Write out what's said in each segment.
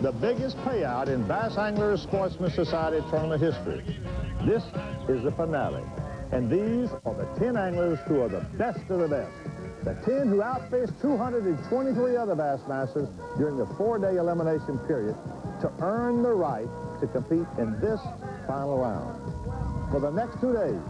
the biggest payout in Bass Anglers Sportsman Society tournament history. This is the finale, and these are the 10 anglers who are the best of the best. The 10 who outfished 223 other Bassmasters during the 4-day elimination period to earn the right to compete in this final round. For the next 2 days,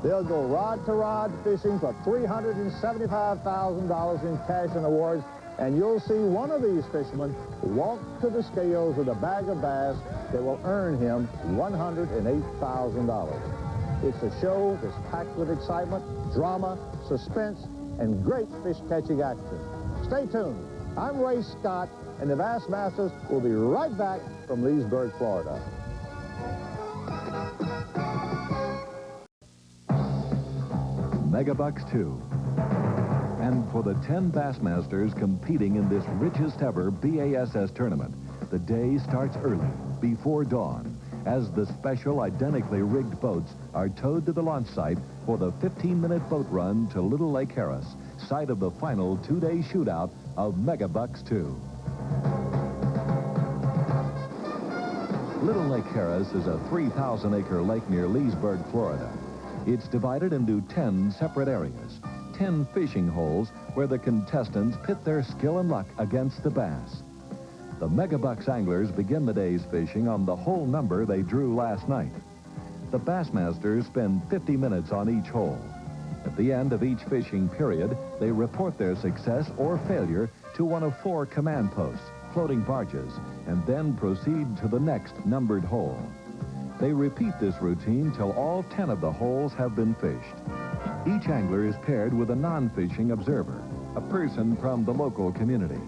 they'll go rod-to-rod fishing for $375,000 in cash and awards, and you'll see one of these fishermen walk to the scales with a bag of bass that will earn him $108,000. It's a show that's packed with excitement, drama, suspense, and great fish-catching action. Stay tuned. I'm Ray Scott, and the Bassmasters will be right back from Leesburg, Florida. Megabucks 2. And for the 10 Bassmasters competing in this richest ever BASS tournament, the day starts early, before dawn, as the special identically rigged boats are towed to the launch site for the 15-minute boat run to Little Lake Harris, site of the final 2-day shootout of Megabucks 2. Little Lake Harris is a 3,000-acre lake near Leesburg, Florida. It's divided into 10 separate areas, 10 fishing holes where the contestants pit their skill and luck against the bass. The Megabucks anglers begin the day's fishing on the hole number they drew last night. The Bassmasters spend 50 minutes on each hole. At the end of each fishing period, they report their success or failure to one of 4 command posts, floating barges, and then proceed to the next numbered hole. They repeat this routine till all 10 of the holes have been fished. Each angler is paired with a non-fishing observer, a person from the local community.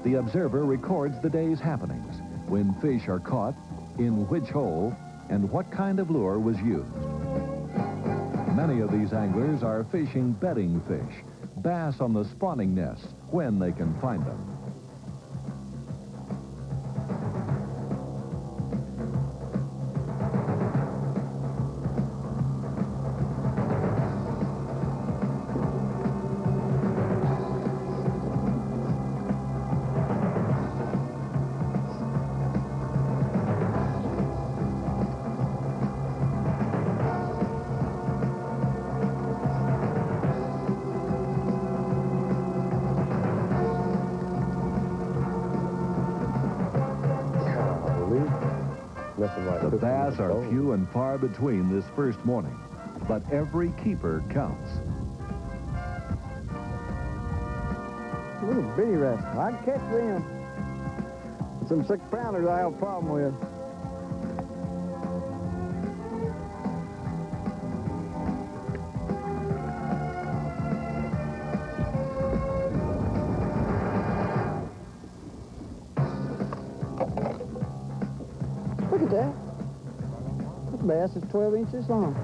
The observer records the day's happenings, when fish are caught, in which hole, and what kind of lure was used. Many of these anglers are fishing bedding fish, bass on the spawning nests, when they can find them. The bass are few and far between this first morning, but every keeper counts. Little bitty rascal. I can catch them. Some 6-pounders I have a problem with. Look at that. That bass is 12 inches long.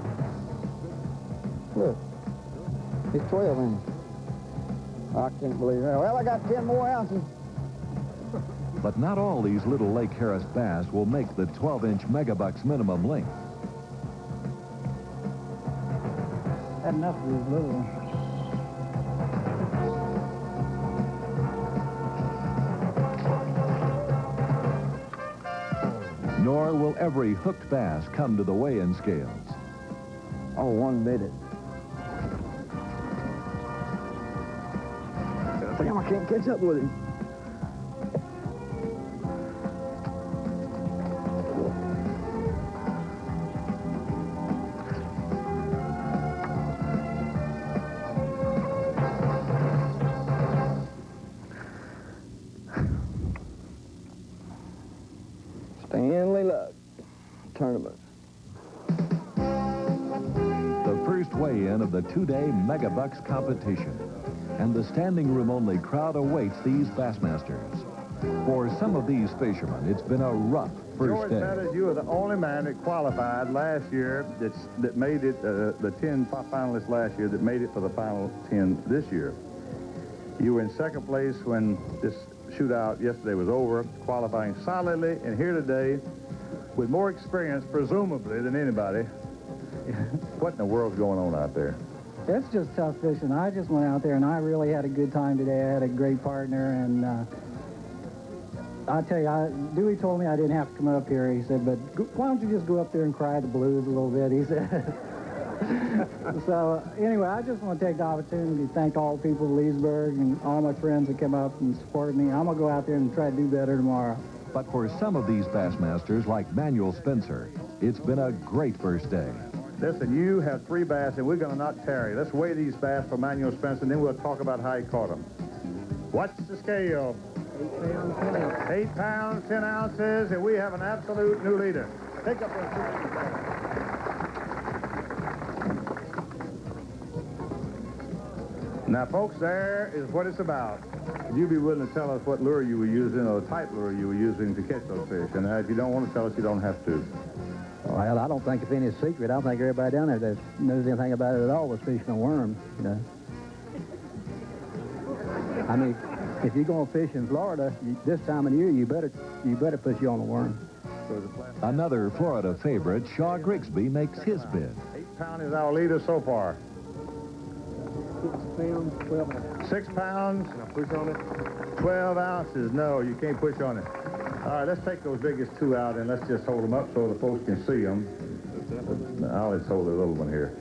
Look. It's 12 inches. I can't believe that. Well, I got 10 more ounces. But not all these Little Lake Harris bass will make the 12-inch Megabucks minimum length. Had enough of these little ones. Nor will every hooked bass come to the weigh-in scales. Oh, one made it. Damn, I can't catch up with him. Stanley Luck Tournament. The first weigh-in of the 2-day Megabucks competition. And the standing room only crowd awaits these Bassmasters. For some of these fishermen, it's been a rough first day. George, you were the only man that qualified last year that made it, the 10 finalists last year that made it for the final 10 this year. You were in second place when this shootout yesterday was over, qualifying solidly, and here today with more experience, presumably, than anybody. What in the world's going on out there? It's just tough fishing. I just went out there, and I really had a good time today. I had a great partner, and I tell you, Dewey told me I didn't have to come up here. He said, but why don't you just go up there and cry the blues a little bit, he said. So, anyway, I just want to take the opportunity to thank all the people of Leesburg and all my friends that came up and supported me. I'm going to go out there and try to do better tomorrow. But for some of these Bassmasters, like Manuel Spencer, it's been a great first day. Listen, you have 3 bass, and we're going to not tarry. Let's weigh these bass for Manuel Spencer, and then we'll talk about how he caught them. What's the scale? 8 pounds, 10 ounces, and we have an absolute new leader. Take up those 2. Now, folks, there is what it's about. Would you be willing to tell us what lure you were using or the type lure you were using to catch those fish? And if you don't want to tell us, you don't have to. Well, I don't think it's any secret. I don't think everybody down there that knows anything about it at all was fishing on worms, you know. I mean, if you're going to fish in Florida, this time of year, you better put you on a worm. Another Florida favorite, Shaw Grigsby, makes his bid. 8 pound is our leader so far. 6 pounds, 12 ounces. 6 pounds. Can I push on it? 12 ounces. No, you can't push on it. All right, let's take those biggest 2 out and let's just hold them up so the folks can see them. I'll just hold the little one here.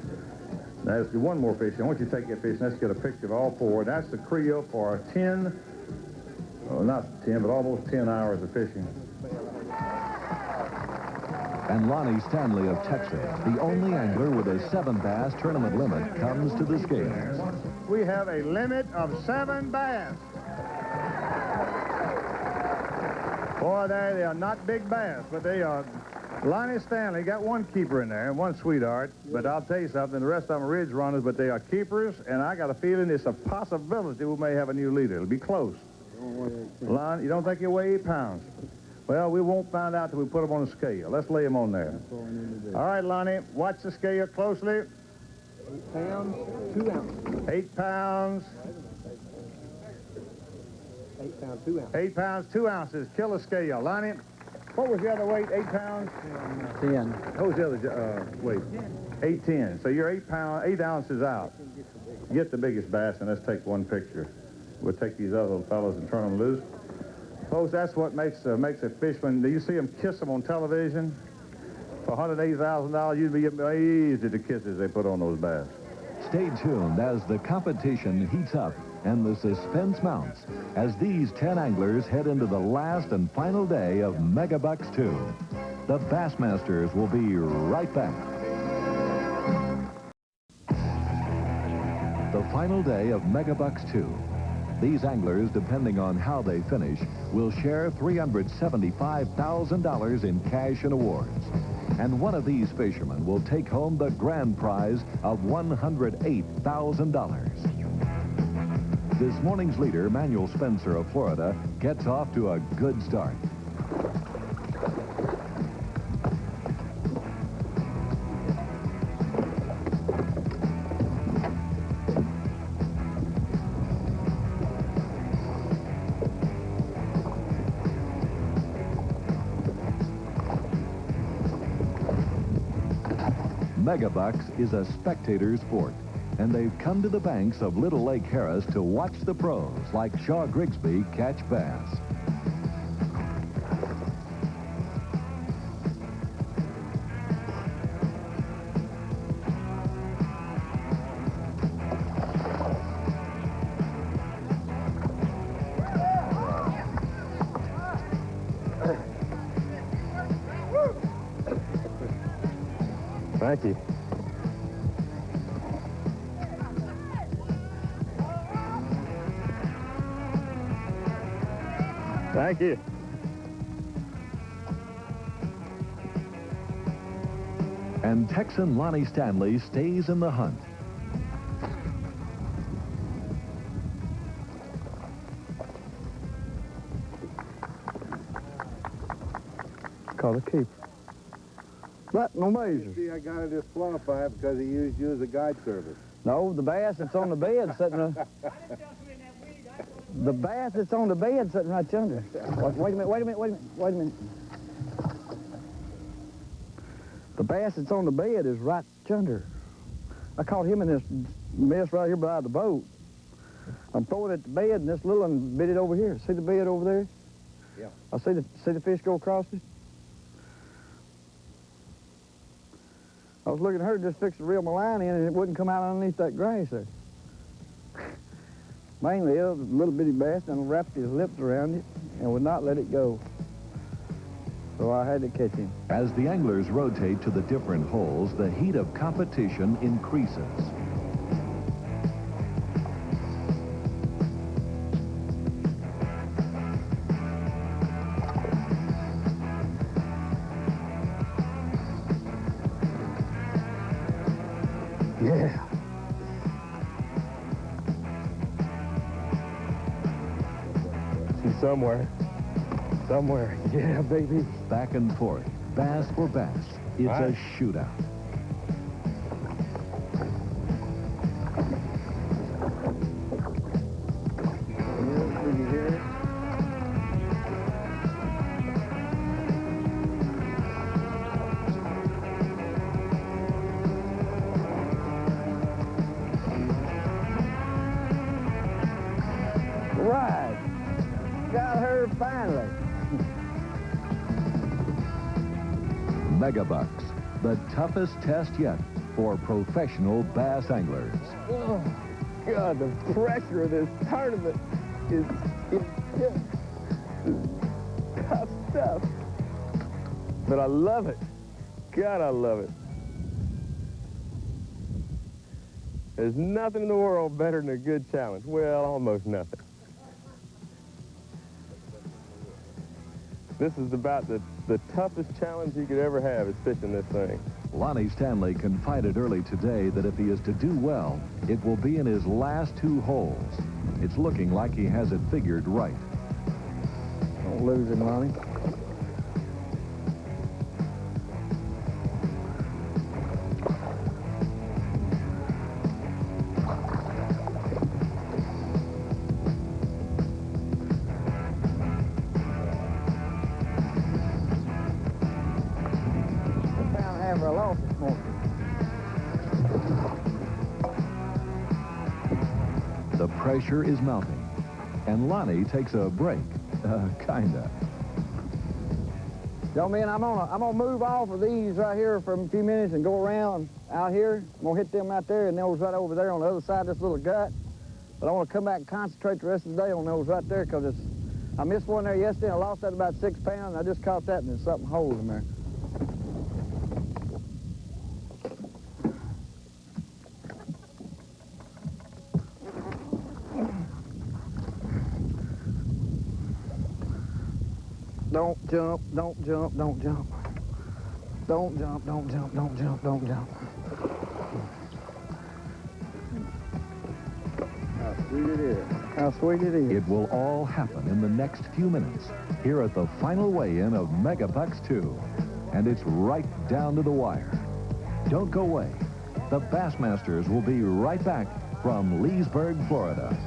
Now, let's do one more fish. I want you to take that fish and let's get a picture of all 4. That's the Creole for 10, well, not 10, but almost 10 hours of fishing. And Lonnie Stanley of Texas, the only angler with a 7 bass tournament limit, comes to the scales. We have a limit of 7 bass. Boy, they are not big bass, but they are. Lonnie Stanley got 1 keeper in there and 1 sweetheart, but I'll tell you something, the rest of them are ridge runners, but they are keepers, and I got a feeling it's a possibility we may have a new leader. It'll be close. Lonnie, you don't think he'll weigh 8 pounds? Well, we won't find out till we put them on the scale. Let's lay them on there. All right, Lonnie, watch the scale closely. 8 pounds, 2 ounces. 8 pounds. 8 pounds, 2 ounces. 8 pounds, 2 ounces. Kill the scale. Lonnie, what was the other weight? 8 pounds? 10. What was the other weight? 810. So you're 8 ounces out. Get the biggest bass and let's take 1 picture. We'll take these other little fellas and turn them loose. Folks, that's what makes a fisherman. Do you see them kiss them on television? For $180,000, you'd be amazed at the kisses they put on those bass. Stay tuned as the competition heats up and the suspense mounts as these 10 anglers head into the last and final day of Megabucks 2. The Bassmasters will be right back. The final day of Megabucks 2. These anglers, depending on how they finish, will share $375,000 in cash and awards. And one of these fishermen will take home the grand prize of $108,000. This morning's leader, Manuel Spencer of Florida, gets off to a good start. Megabucks is a spectator sport, and they've come to the banks of Little Lake Harris to watch the pros like Shaw Grigsby catch bass. Thank you. Thank you. And Texan Lonnie Stanley stays in the hunt. Call it keeper. But no measure. See, I got to disqualify because he used you as a guide service. No, the bass that's on the bed sitting there. The bass that's on the bed sitting right yonder. Wait a minute. The bass that's on the bed is right yonder. I caught him in this mess right here by the boat. I'm throwing it at the bed, and this little one bit it over here. See the bed over there? Yeah. I see the fish go across it. I was looking at her just fix to reel my line in, and it wouldn't come out underneath that grass there. Mainly, it was a little bitty bass, and wrapped his lips around it and would not let it go. So I had to catch him. As the anglers rotate to the different holes, the heat of competition increases. Yeah. She's somewhere. Somewhere. Yeah, baby. Back and forth, bass for bass. It's a shootout. Did you hear it? Right. Got her finally. Megabucks, the toughest test yet for professional bass anglers. Oh, God, the pressure of this tournament is just tough stuff. But I love it. God, I love it. There's nothing in the world better than a good challenge. Well, almost nothing. This is about the toughest challenge you could ever have is fishing this thing. Lonnie Stanley confided early today that if he is to do well, it will be in his last 2 holes. It's looking like he has it figured right. Don't lose him, Lonnie. I lost this morning. The pressure is mounting, and Lonnie takes a break, kinda. Y'all, man, I'm gonna move off of these right here for a few minutes and go around out here. I'm gonna hit them out there and those right over there on the other side of this little gut. But I want to come back and concentrate the rest of the day on those right there because I missed one there yesterday. I lost that about 6 pounds. I just caught that and there's something holes in there. Don't jump, don't jump, don't jump. Don't jump, don't jump, don't jump, don't jump. How sweet it is. How sweet it is. It will all happen in the next few minutes here at the final weigh-in of Megabucks 2. And it's right down to the wire. Don't go away. The Bassmasters will be right back from Leesburg, Florida.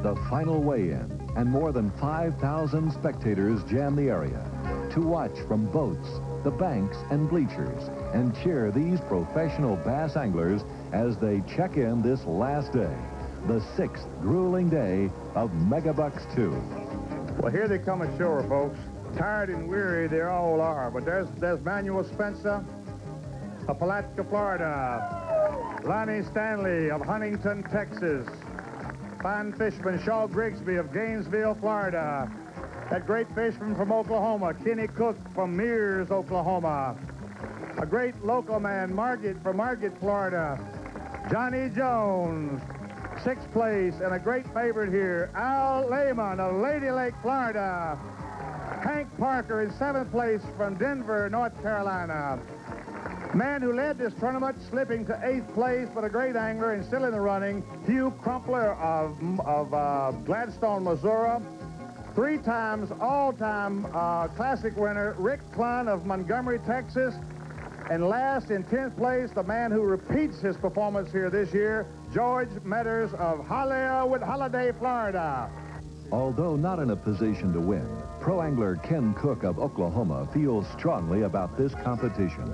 The final weigh-in, and more than 5,000 spectators jam the area to watch from boats, the banks, and bleachers, and cheer these professional bass anglers as they check in this last day, the 6th grueling day of Megabucks 2. Well, here they come ashore, folks. Tired and weary, they all are. But there's Manuel Spencer of Palatka, Florida. Lonnie Stanley of Huntington, Texas. Fine fisherman Shaw Grigsby of Gainesville, Florida. That great fisherman from Oklahoma, Kenny Cook from Mears, Oklahoma. A great local man, Margate from Margate, Florida. Johnny Jones, 6th place, and a great favorite here, Al Lehman of Lady Lake, Florida. Hank Parker in 7th place from Denver, North Carolina. Man who led this tournament, slipping to 8th place, but a great angler and still in the running, Hugh Crumpler of Gladstone, Missouri. 3 times all-time classic winner, Rick Clunn of Montgomery, Texas. And last in 10th place, the man who repeats his performance here this year, George Metters of Hollywood Holiday, Florida. Although not in a position to win, pro angler Ken Cook of Oklahoma feels strongly about this competition.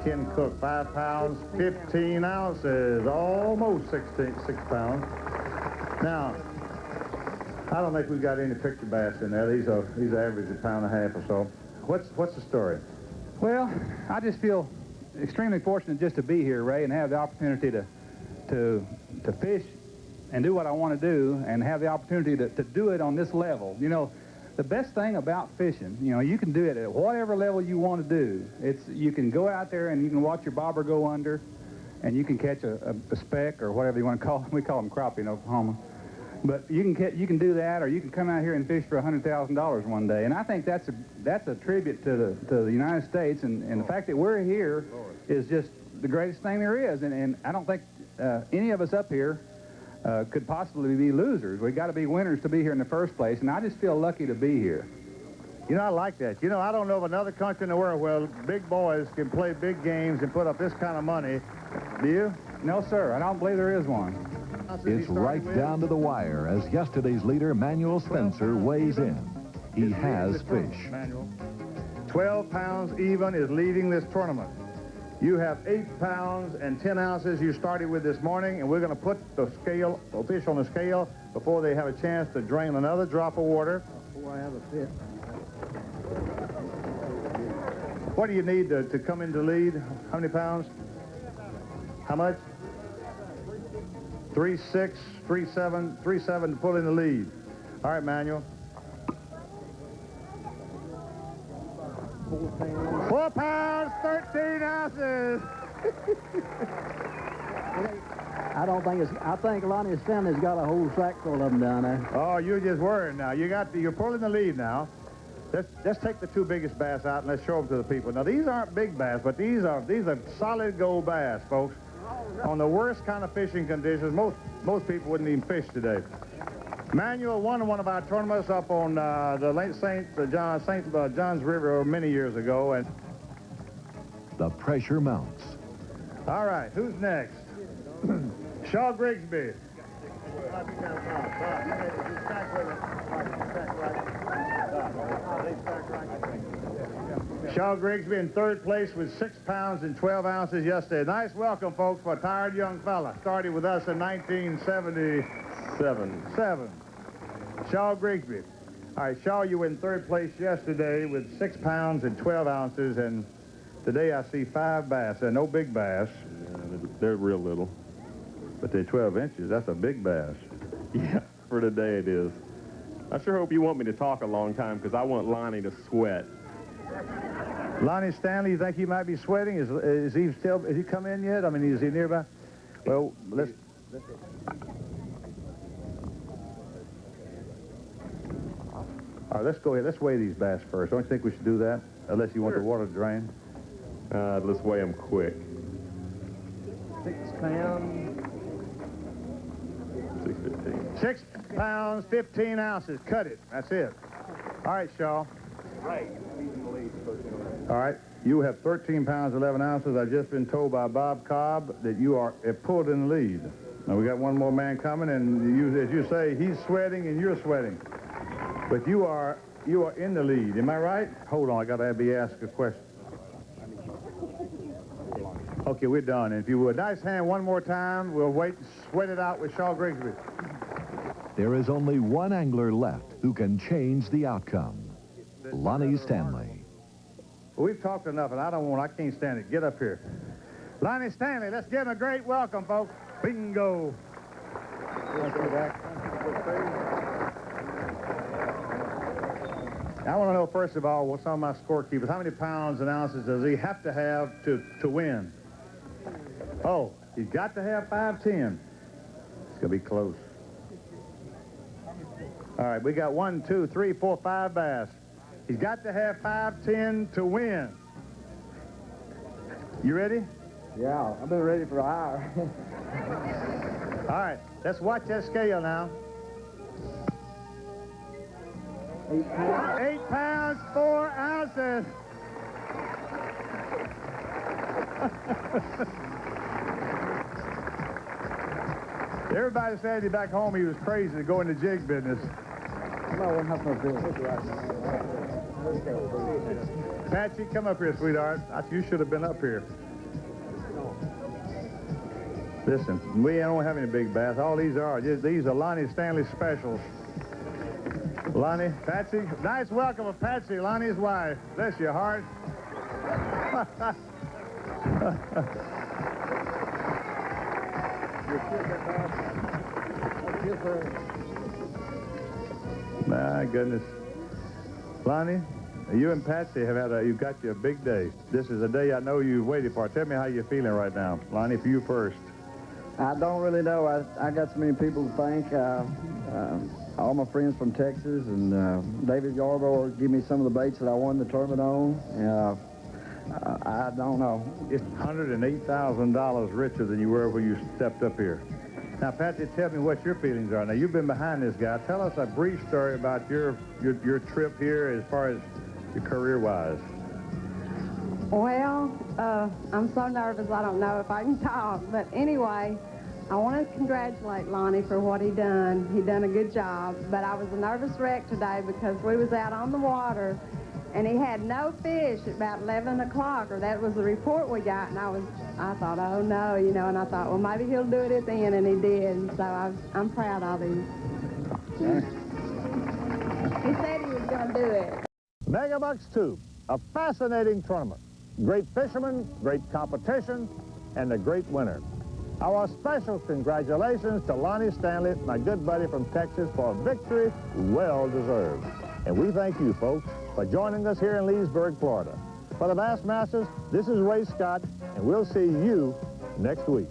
Ken Cook, 5 pounds, 15 ounces, almost 6 pounds. Now, I don't think we've got any picture bass in there. These average a pound and a half or so. What's the story? Well, I just feel extremely fortunate just to be here, Ray, and have the opportunity to fish and do what I want to do, and have the opportunity to do it on this level. You know, the best thing about fishing, you know, you can do it at whatever level you want to do. You can go out there and you can watch your bobber go under, and you can catch a speck or whatever you want to call them. We call them crappie in Oklahoma. But you can do that, or you can come out here and fish for $100,000 one day. And I think that's a tribute to the United States, and the fact that we're here is just the greatest thing there is. And I don't think any of us up here could possibly be losers. We got to be winners to be here in the first place, and I just feel lucky to be here. You know, I like that. You know, I don't know of another country in the world where big boys can play big games and put up this kind of money. Do you? No, sir. I don't believe there is one. It's right down to the wire as yesterday's leader, Manuel Spencer, weighs in. He has fish. 12 pounds even is leading this tournament. You have 8 pounds and 10 ounces you started with this morning, and we're going to put the fish on the scale before they have a chance to drain another drop of water. Before I have a fit. What do you need to come into lead? How many pounds? How much? 3.6, 3.7, 3.7 to pull in the lead. All right, Manuel. 4 pounds, 13 ounces. I think Lonnie Stanley's got a whole sack full of them down there. Oh, you're just worried now. You're pulling the lead now. Let's take the 2 biggest bass out and let's show them to the people. Now, these aren't big bass, but these are solid gold bass, folks. On the worst kind of fishing conditions, most people wouldn't even fish today. Manuel won one of our tournaments up on the St. John's River many years ago. And The pressure mounts. all right, who's next? Shaw Grigsby. Shaw Grigsby in 3rd place with 6 pounds and 12 ounces yesterday. Nice welcome, folks, for a tired young fella. Started with us in 1977. Shaw Grigsby. All right, Shaw, you were in 3rd place yesterday with 6 pounds and 12 ounces, and today I see 5 bass. They're no big bass. Yeah, they're real little. But they're 12 inches. That's a big bass. Yeah, for today it is. I sure hope you want me to talk a long time, because I want Lonnie to sweat. Lonnie Stanley, you think he might be sweating? Is he come in yet? I mean, is he nearby? Well, let's... All right, let's go ahead. Let's weigh these bass first. Don't you think we should do that? Unless you want the water to drain. Let's weigh them quick. 6 pounds. 6.15. 6 pounds, 15 ounces. Cut it. That's it. All right, Shaw. Right. All right. You have 13 pounds, 11 ounces. I've just been told by Bob Cobb that you are pulled in the lead. Now, we got one more man coming, and as you say, he's sweating and you're sweating. But you are in the lead. Am I right? Hold on. I got to be asked a question. Okay, we're done. And if you would, nice hand one more time. We'll wait and sweat it out with Shaw Grigsby. There is only one angler left who can change the outcome. Lonnie Stanley. Well, we've talked enough, and I can't stand it. Get up here. Lonnie Stanley, let's give him a great welcome, folks. Bingo. I want to know, first of all, what's on my scorekeepers? How many pounds and ounces does he have to win? Oh, he's got to have 5'10". It's going to be close. All right, we got 1, 2, 3, 4, 5 bass. He's got to have 5'10" to win. You ready? Yeah, I've been ready for an hour. All right, let's watch that scale now. 8 pounds. 8 pounds, 4 ounces. Everybody said back home he was crazy to go into jig business. No, I'm not going to Patsy, come up here, sweetheart. You should have been up here. Listen, we don't have any big bass. All these are. These are Lonnie Stanley specials. Lonnie, Patsy, nice welcome of Patsy, Lonnie's wife. Bless your heart. My goodness. Lonnie, you and Patsy have you've got you a big day. This is a day I know you've waited for. Tell me how you're feeling right now. Lonnie, for you first. I don't really know. I got so many people to thank. All my friends from Texas and David Yarborough gave me some of the baits that I won the tournament on. I don't know. It's $108,000 richer than you were when you stepped up here. Now, Patsy, tell me what your feelings are. Now, you've been behind this guy. Tell us a brief story about your trip here as far as your career-wise. Well, I'm so nervous I don't know if I can talk. But anyway, I want to congratulate Lonnie for what he done. He done a good job. But I was a nervous wreck today because we was out on the water and he had no fish at about 11 o'clock, or that was the report we got. And I thought, oh no, you know, and I thought, well, maybe he'll do it at the end, and he did. And so I'm proud of him. He said he was going to do it. Megabucks 2, a fascinating tournament. Great fishermen, great competition, and a great winner. Our special congratulations to Lonnie Stanley, my good buddy from Texas, for a victory well deserved. And we thank you, folks, for joining us here in Leesburg, Florida. For the Bassmasters, this is Ray Scott, and we'll see you next week.